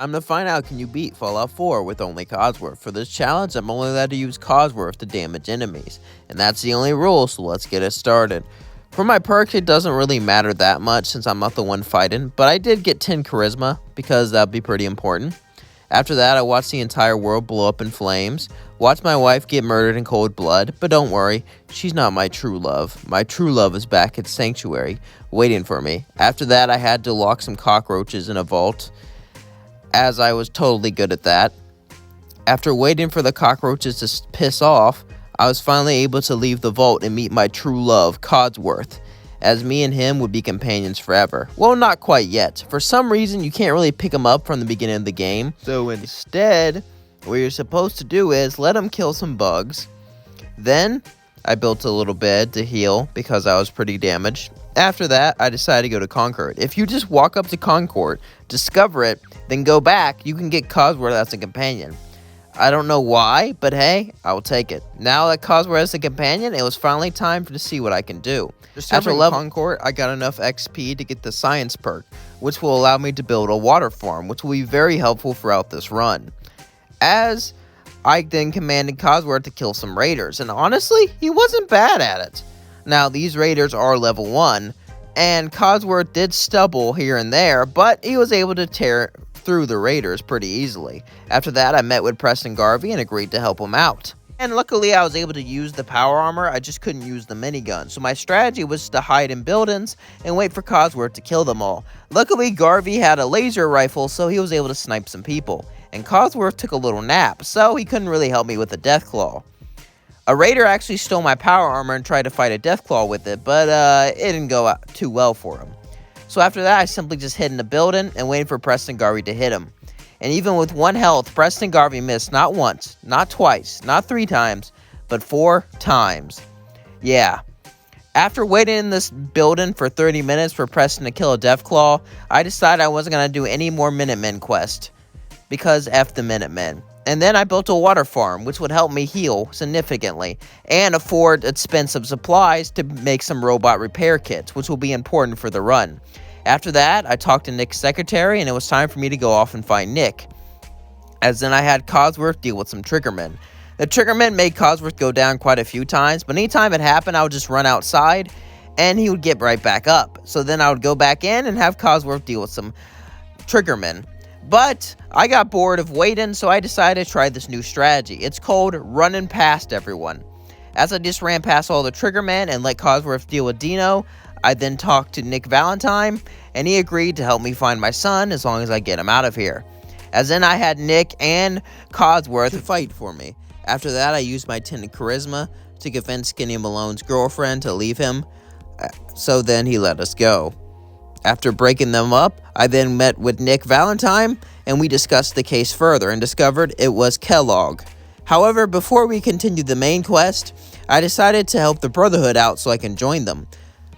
I'm to find out, can you beat Fallout 4 with only Codsworth? For this challenge, I'm only allowed to use Codsworth to damage enemies, and that's the only rule, so let's get it started. For my perk, it doesn't really matter that much since I'm not the one fighting, but I did get 10 Charisma because that'd be pretty important. After that, I watched the entire world blow up in flames, watched my wife get murdered in cold blood, but don't worry, she's not my true love. My true love is back at Sanctuary, waiting for me. After that, I had to lock some cockroaches in a vault, as I was totally good at that. After waiting for the cockroaches to piss off, I was finally able to leave the vault and meet my true love, Codsworth, as me and him would be companions forever. Well, not quite yet. For some reason, you can't really pick him up from the beginning of the game, so instead, what you're supposed to do is let him kill some bugs. Then, I built a little bed to heal because I was pretty damaged. After that, I decided to go to Concord. If you just walk up to Concord, discover it, then go back, you can get Codsworth as a companion. I don't know why, but hey, I will take it. Now that Codsworth is a companion, it was finally time to see what I can do. After level Concord, I got enough XP to get the science perk, which will allow me to build a water farm, which will be very helpful throughout this run. As I then commanded Codsworth to kill some raiders, and honestly, he wasn't bad at it. Now, these raiders are level 1, and Codsworth did stumble here and there, but he was able to tear through the raiders pretty easily. After that, I met with Preston Garvey and agreed to help him out. And luckily, I was able to use the power armor, I just couldn't use the minigun. So my strategy was to hide in buildings and wait for Codsworth to kill them all. Luckily, Garvey had a laser rifle, so he was able to snipe some people. And Codsworth took a little nap, so he couldn't really help me with the Deathclaw. A raider actually stole my power armor and tried to fight a Deathclaw with it, but it didn't go out too well for him. So after that, I simply just hid in the building and waited for Preston Garvey to hit him. And even with 1 health, Preston Garvey missed not once, not twice, not 3 times, but 4 times. Yeah. After waiting in this building for 30 minutes for Preston to kill a Deathclaw, I decided I wasn't going to do any more Minutemen quest, because F the Minutemen. And then I built a water farm, which would help me heal significantly, and afford expensive supplies to make some robot repair kits, which will be important for the run. After that, I talked to Nick's secretary, and it was time for me to go off and find Nick. As then I had Codsworth deal with some Triggermen. The Triggermen made Codsworth go down quite a few times, but anytime it happened, I would just run outside, and he would get right back up. So then I would go back in and have Codsworth deal with some Triggermen. But I got bored of waiting, so I decided to try this new strategy. It's called running past everyone. As I just ran past all the Triggermen and let Codsworth deal with Dino, I then talked to Nick Valentine, and he agreed to help me find my son as long as I get him out of here. As then I had Nick and Codsworth to fight for me. After that, I used my 10 Charisma to convince Skinny Malone's girlfriend to leave him, so then he let us go. After breaking them up, I then met with Nick Valentine, and we discussed the case further and discovered it was Kellogg. However, before we continued the main quest, I decided to help the Brotherhood out so I can join them.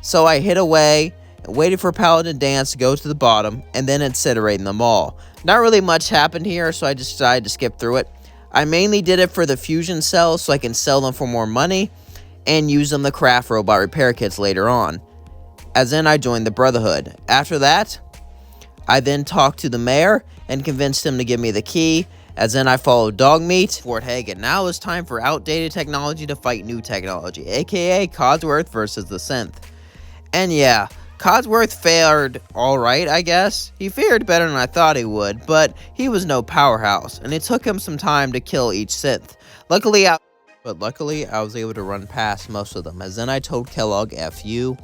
So I hid away, waited for Paladin Dance to go to the bottom, and then incinerating them all. Not really much happened here, so I just decided to skip through it. I mainly did it for the fusion cells so I can sell them for more money, and use them to craft robot repair kits later on. As then I joined the Brotherhood. After that, I then talked to the mayor and convinced him to give me the key. As then I followed Dogmeat, Fort Hagen. Now it's time for outdated technology to fight new technology, aka Codsworth versus the Synth. And yeah, Codsworth fared alright, I guess. He fared better than I thought he would, but he was no powerhouse, and it took him some time to kill each synth. Luckily, I was able to run past most of them, as then I told Kellogg F you,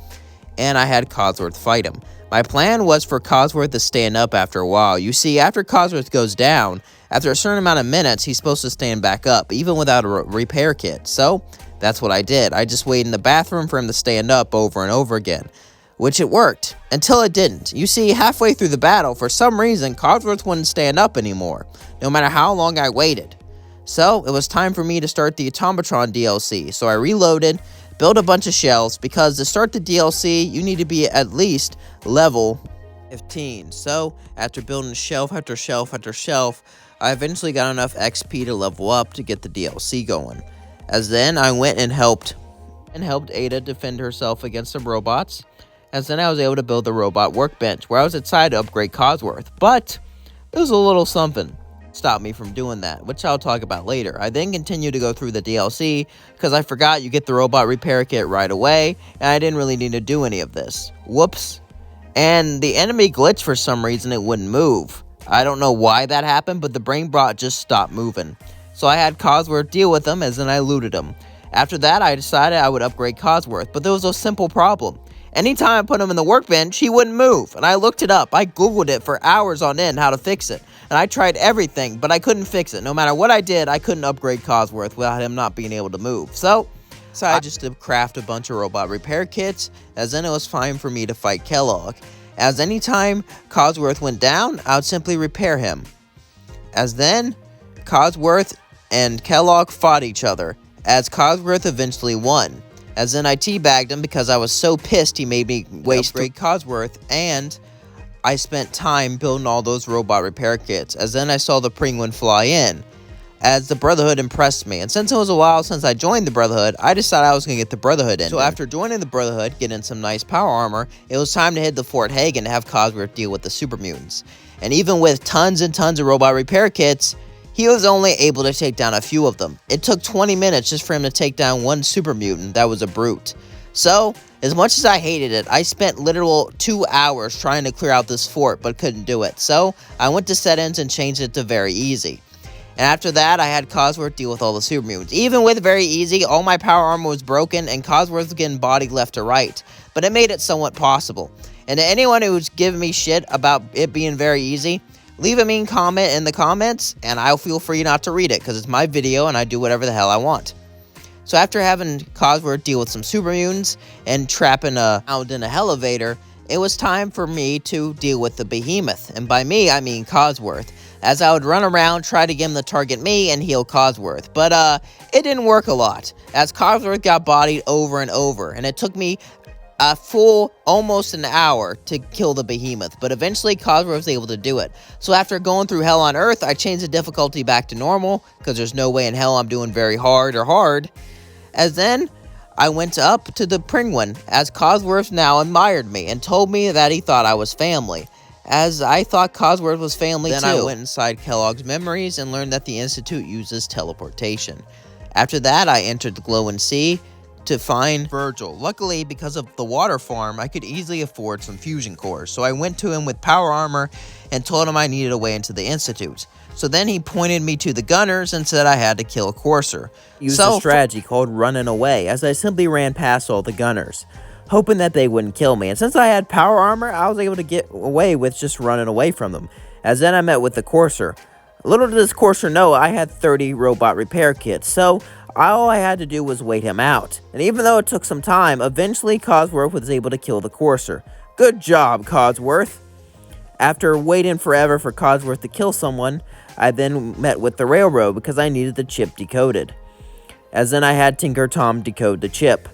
and I had Codsworth fight him. My plan was for Codsworth to stand up after a while. You see, after Codsworth goes down, after a certain amount of minutes, he's supposed to stand back up, even without a repair kit. So, that's what I did. I just waited in the bathroom for him to stand up over and over again, which it worked, until it didn't. You see, halfway through the battle, for some reason, Codsworth wouldn't stand up anymore, no matter how long I waited. So, it was time for me to start the Automatron DLC, so I reloaded, built a bunch of shelves, because to start the DLC, you need to be at least level 15. So, after building shelf after shelf after shelf, I eventually got enough XP to level up to get the DLC going. As then, I went and helped Ada defend herself against some robots. As then I was able to build the robot workbench, where I was excited to upgrade Codsworth. But it was a little something stopped me from doing that, which I'll talk about later. I then continued to go through the DLC because I forgot you get the robot repair kit right away, and I didn't really need to do any of this. Whoops. And the enemy glitched for some reason, it wouldn't move. I don't know why that happened, but the brain bot just stopped moving. So I had Codsworth deal with him, as then I looted him. After that, I decided I would upgrade Codsworth, but there was a simple problem. Anytime I put him in the workbench, he wouldn't move, and I looked it up. I googled it for hours on end how to fix it, and I tried everything, but I couldn't fix it. No matter what I did, I couldn't upgrade Codsworth without him not being able to move. So I just to craft a bunch of robot repair kits, as then it was fine for me to fight Kellogg. As anytime Codsworth went down, I would simply repair him. As then, Codsworth and Kellogg fought each other, as Codsworth eventually won. As then I teabagged him because I was so pissed he made me waste upgrade Codsworth, and I spent time building all those robot repair kits. As then I saw the penguin fly in, as the Brotherhood impressed me. And since it was a while since I joined the Brotherhood, I decided I was going to get the Brotherhood in. So after joining the Brotherhood, getting some nice power armor, it was time to head to Fort Hagen to have Codsworth deal with the super mutants. And even with tons and tons of robot repair kits, he was only able to take down a few of them. It took 20 minutes just for him to take down one super mutant that was a brute. So, as much as I hated it, I spent literal 2 hours trying to clear out this fort, but couldn't do it. So, I went to settings and changed it to very easy. And after that, I had Codsworth deal with all the super mutants. Even with very easy, all my power armor was broken, and Codsworth was getting bodied left to right. But it made it somewhat possible. And to anyone who's giving me shit about it being very easy, leave a mean comment in the comments, and I'll feel free not to read it, because it's my video, and I do whatever the hell I want. So after having Codsworth deal with some super mutants, and trapping a hound in a elevator, it was time for me to deal with the Behemoth. And by me, I mean Codsworth, as I would run around, try to get him to target me, and heal Codsworth. But it didn't work a lot, as Codsworth got bodied over and over, and it took me a full almost an hour to kill the Behemoth, but eventually Codsworth was able to do it. So after going through Hell on Earth, I changed the difficulty back to normal, because there's no way in hell I'm doing very hard or hard. As then, I went up to the penguin, as Codsworth now admired me, and told me that he thought I was family, as I thought Codsworth was family too. Then I went inside Kellogg's memories and learned that the Institute uses teleportation. After that, I entered the glowing sea to find Virgil. Luckily, because of the water farm, I could easily afford some fusion cores, so I went to him with power armor and told him I needed a way into the Institute. So then he pointed me to the gunners and said I had to kill a courser. Used a strategy called running away, as I simply ran past all the gunners, hoping that they wouldn't kill me. And since I had power armor, I was able to get away with just running away from them. As then I met with the courser. Little did this courser know I had 30 robot repair kits, so all I had to do was wait him out. And even though it took some time, eventually Codsworth was able to kill the courser. Good job, Codsworth. After waiting forever for Codsworth to kill someone, I then met with the railroad because I needed the chip decoded. As then I had Tinker Tom decode the chip.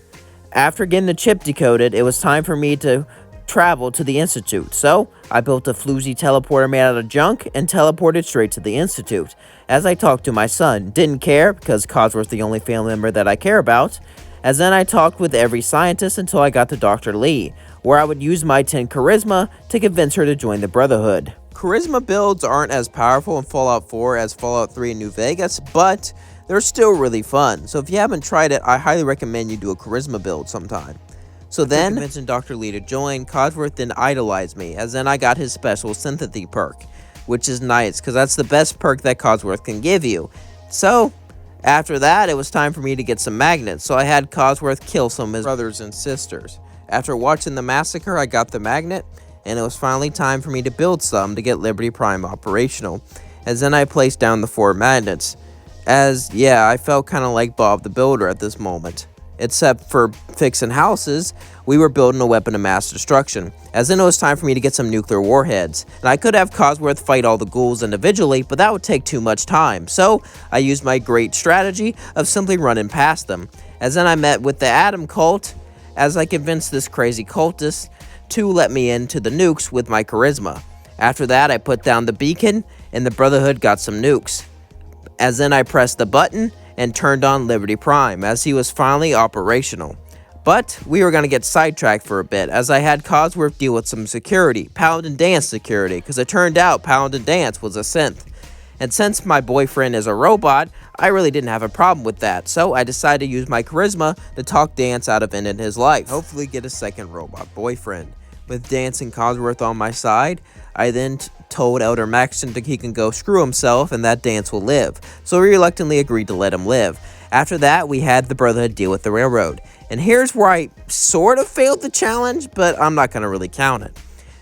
After getting the chip decoded, it was time for me to travel to the Institute. So I built a floozy teleporter made out of junk and teleported straight to the Institute. As I talked to my son, didn't care because Codsworth's the only family member that I care about. As then I talked with every scientist until I got to Dr. Lee, where I would use my 10 charisma to convince her to join the Brotherhood. Charisma builds aren't as powerful in Fallout 4 as Fallout 3 and New Vegas, but they're still really fun. So if you haven't tried it, I highly recommend you do a charisma build sometime. So then, convincing Dr. Lee to join, Codsworth then idolized me, as then I got his special sympathy perk, which is nice, because that's the best perk that Codsworth can give you. So, after that, it was time for me to get some magnets, so I had Codsworth kill some of his brothers and sisters. After watching the massacre, I got the magnet, and it was finally time for me to build some to get Liberty Prime operational, as then I placed down the 4 magnets, as, yeah, I felt kind of like Bob the Builder at this moment. Except for fixing houses, we were building a weapon of mass destruction, as then it was time for me to get some nuclear warheads. And I could have Codsworth fight all the ghouls individually, but that would take too much time, so I used my great strategy of simply running past them. As then I met with the Atom Cult, as I convinced this crazy cultist to let me into the nukes with my charisma. After that, I put down the beacon, and the Brotherhood got some nukes. As then I pressed the button and turned on Liberty Prime, as he was finally operational. But we were going to get sidetracked for a bit, as I had Codsworth deal with some security, Pound and Dance security, because it turned out Pound and Dance was a synth. And since my boyfriend is a robot, I really didn't have a problem with that, so I decided to use my charisma to talk Dance out of ending his life. Hopefully get a second robot boyfriend. With Dance and Codsworth on my side, I then told Elder Maxton that he can go screw himself and that Dance will live, so he reluctantly agreed to let him live. After that, we had the Brotherhood deal with the railroad. And here's where I sort of failed the challenge, but I'm not going to really count it.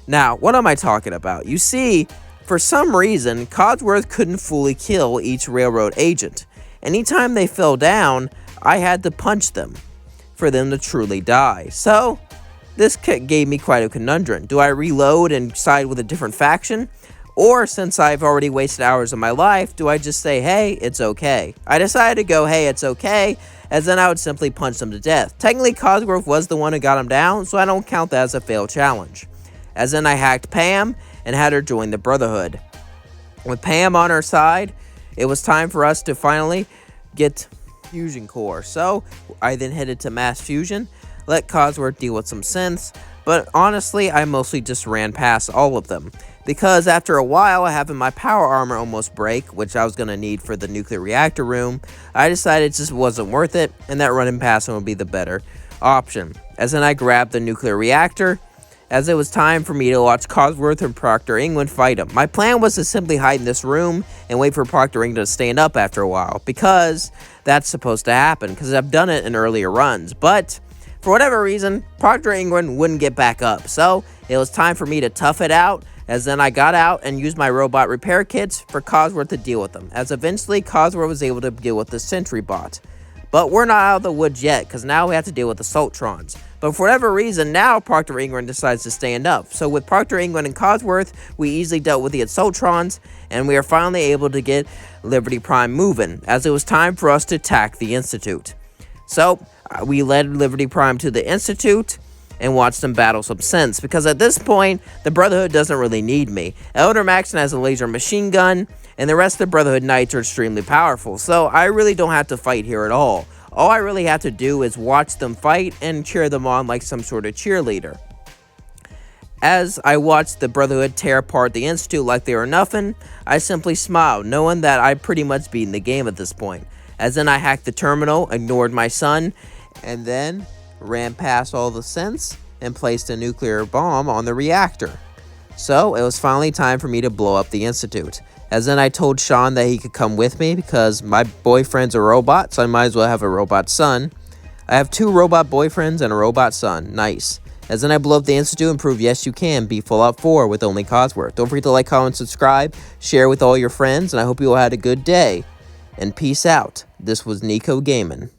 Now, what am I talking about? You see, for some reason, Codsworth couldn't fully kill each railroad agent. Anytime they fell down, I had to punch them for them to truly die. So, this gave me quite a conundrum. Do I reload and side with a different faction? Or, since I've already wasted hours of my life, do I just say, hey, it's okay? I decided to go, hey, it's okay, as then I would simply punch them to death. Technically, Codsworth was the one who got him down, so I don't count that as a failed challenge. As then I hacked Pam and had her join the Brotherhood. With Pam on her side, it was time for us to finally get Fusion Core. So, I then headed to Mass Fusion, let Codsworth deal with some synths, but honestly, I mostly just ran past all of them. Because after a while, having my power armor almost break, which I was going to need for the nuclear reactor room, I decided it just wasn't worth it, and that running past him would be the better option. As then I grabbed the nuclear reactor, as it was time for me to watch Codsworth and Proctor England fight him. My plan was to simply hide in this room and wait for Proctor England to stand up after a while, because that's supposed to happen, because I've done it in earlier runs, but for whatever reason, Proctor England wouldn't get back up, so it was time for me to tough it out, as then I got out and used my robot repair kits for Codsworth to deal with them, as eventually Codsworth was able to deal with the Sentry bot. But we're not out of the woods yet, because now we have to deal with the Sultrons. But for whatever reason, now Proctor England decides to stand up. So with Proctor England and Codsworth, we easily dealt with the Sultrons, and we are finally able to get Liberty Prime moving, as it was time for us to attack the Institute. So, we led Liberty Prime to the Institute and watched them battle some synths, because at this point, the Brotherhood doesn't really need me. Elder Maxton has a laser machine gun, and the rest of the Brotherhood Knights are extremely powerful, so I really don't have to fight here at all. All I really have to do is watch them fight and cheer them on like some sort of cheerleader. As I watched the Brotherhood tear apart the Institute like they were nothing, I simply smiled, knowing that I'd pretty much beaten the game at this point. As then I hacked the terminal, ignored my son, and then ran past all the synths and placed a nuclear bomb on the reactor. So, it was finally time for me to blow up the Institute. As then I told Sean that he could come with me because my boyfriend's a robot, so I might as well have a robot son. I have 2 robot boyfriends and a robot son. Nice. As then I blew up the Institute and proved yes you can beat Fallout 4 with only Codsworth. Don't forget to like, comment, subscribe, share with all your friends, and I hope you all had a good day. And peace out. This was Nico Gaming.